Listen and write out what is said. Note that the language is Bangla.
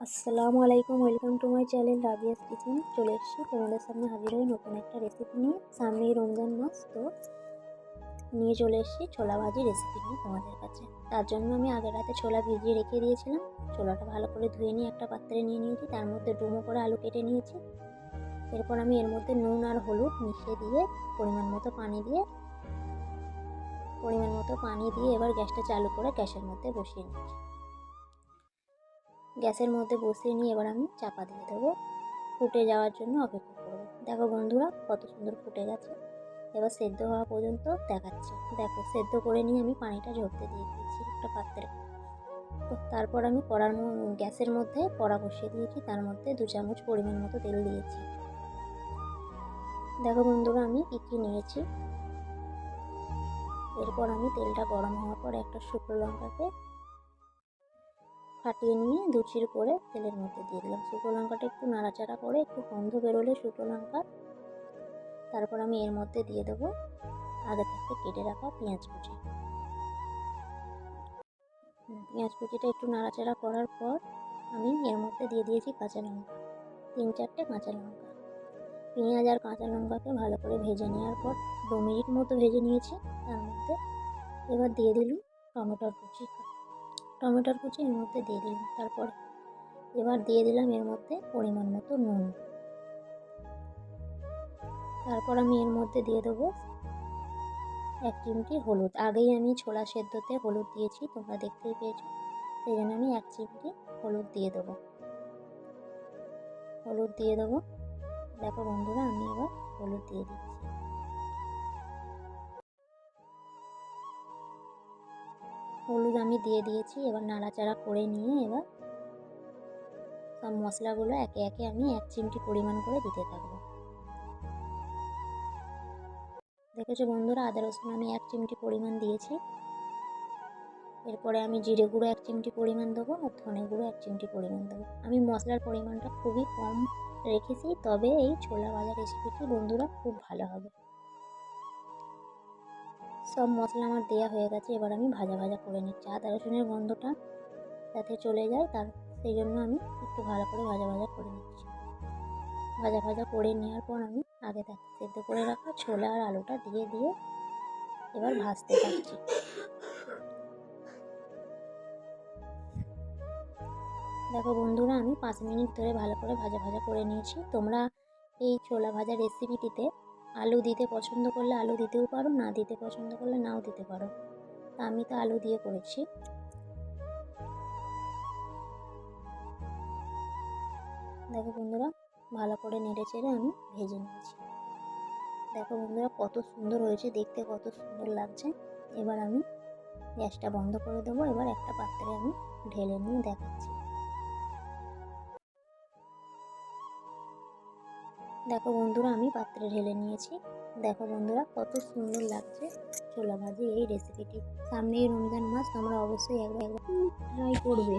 আসসালামু আলাইকুম, welcome to my channel Rabia's kitchen. চলে এসেছি তোমাদের সামনে হাজির হয়ে নতুন একটা রেসিপি নিয়ে। সামনেই রমজান মাস, তো নিয়ে চলে এসেছি ছোলা ভাজি রেসিপি নিয়ে তোমাদের কাছে। তার জন্য আমি আগের রাতে ছোলা ভিজিয়ে রেখে দিয়েছিলাম। ছোলাটা ভালো করে ধুয়ে নিয়ে একটা পাত্রে নিয়ে নিয়েছি, তার মধ্যে ডুমো করে আলু কেটে নিয়েছি। এরপর আমি এর মধ্যে নুন আর হলুদ মিশিয়ে দিয়ে পরিমাণ মতো পানি দিয়ে এবার গ্যাসটা চালু করে গ্যাসের মধ্যে বসিয়ে নিচ্ছি। গ্যাসের মধ্যে বসিয়ে নিয়ে এবার আমি চাপা দিয়ে দেবো, ফুটে যাওয়ার জন্য অপেক্ষা করবো। দেখো বন্ধুরা, কত সুন্দর ফুটে গেছে। এবার সেদ্ধ হওয়া পর্যন্ত দেখাচ্ছি। দেখো, সেদ্ধ করে নিয়ে আমি পানিটা ঝরতে দিয়ে দিয়েছি একটা পাত্রে। তো তারপর আমি গ্যাসের মধ্যে কড়া বসিয়ে দিয়েছি, তার মধ্যে 2 চামচ পরিমাণ মতো তেল দিয়েছি। দেখো বন্ধুরা, আমি কী নিয়েছি। এরপর আমি তেলটা গরম হওয়ার পর একটা শুকনো লঙ্কাকে ফাটিয়ে নিয়ে দুচির করে তেলের মধ্যে দিয়ে দিলাম। শুকনো লঙ্কাটা একটু নাড়াচাড়া করে একটু গন্ধ বেরোলে শুকনো লঙ্কা, তারপর আমি এর মধ্যে দিয়ে দেবো আগে থাকতে কেটে রাখা পেঁয়াজ কুচিটা একটু নাড়াচাড়া করার পর আমি এর মধ্যে দিয়ে দিয়েছি কাঁচা লঙ্কা, 3-4টে কাঁচা লঙ্কা। পেঁয়াজ আর কাঁচা লঙ্কাকে ভালো করে ভেজে নেওয়ার পর 2 মিনিট মতো ভেজে নিয়েছি। তার মধ্যে এবার দিয়ে দিলাম টমেটোর কুচি এর মধ্যে দিয়ে দিলাম। এবার দিয়ে দিলাম এর মধ্যে পরিমাণ মতো নুন। তারপর আমি এর মধ্যে দিয়ে দেবো 1 চিমটি হলুদ। আগেই আমি ছোলা সেদ্ধতে হলুদ দিয়েছি, তোমরা দেখতেই পেয়েছো, সেই জন্য আমি 1 চিমটি হলুদ দিয়ে দেবো। দেখো বন্ধুরা, আমি এবার হলুদ দিয়ে দিচ্ছি। হলুদ আমি দিয়ে দিয়েছি। এবার নাড়াচাড়া করে নিয়ে এবার সব মশলাগুলো একে একে আমি 1 চিমটি পরিমাণ করে দিতে থাকবো। দেখেছো বন্ধুরা, আদা রসুন আমি 1 চিমটি পরিমাণ দিয়েছি। এরপরে আমি জিরে গুঁড়ো 1 চিমটি পরিমাণ দেবো আর ধনে গুঁড়ো 1 চিমটি পরিমাণ দেবো। আমি মশলার পরিমাণটা খুবই কম রেখেছি, তবে এই ছোলা ভাজা রেসিপিটি বন্ধুরা খুব ভালো হবে। সব মশলা আমার দেওয়া হয়ে গেছে। এবার আমি ভাজা করে নিচ্ছি। আদা রসুনের গন্ধটা যাতে চলে যায়, সেই জন্য আমি একটু ভালো করে ভাজা করে নিচ্ছি। ভাজা করে নেওয়ার পর আমি আগে সেদ্ধ করে রাখা ছোলা আর আলুটা দিয়ে এবার ভাজতে থাকছি। দেখো বন্ধুরা, আমি 5 মিনিট ধরে ভালো করে ভাজা করে নিয়েছি। তোমরা এই ছোলা ভাজা রেসিপিটিতে আলু দিতে পছন্দ করলে আলু দিতেও পারো, না দিতে পছন্দ করলে নাও দিতে পারো। আমি তো আলু দিয়ে করেছি। দেখো বন্ধুরা, ভালো করে নেড়ে চেড়ে আমি ভেজে নিয়েছি। দেখো বন্ধুরা, কত সুন্দর হয়েছে দেখতে, কত সুন্দর লাগছে। এবার আমি গ্যাসটা বন্ধ করে দেবো। এবার একটা পাত্রে আমি ঢেলে নিয়ে দেখাচ্ছি। দেখো বন্ধুরা, আমি পাত্রে ঢেলে নিয়েছি। দেখো বন্ধুরা, কত সুন্দর লাগছে ছোলা ভাজি এই রেসিপিটি। সামনেই রমজান মাস, তোমরা অবশ্যই একবার ট্রাই করবে।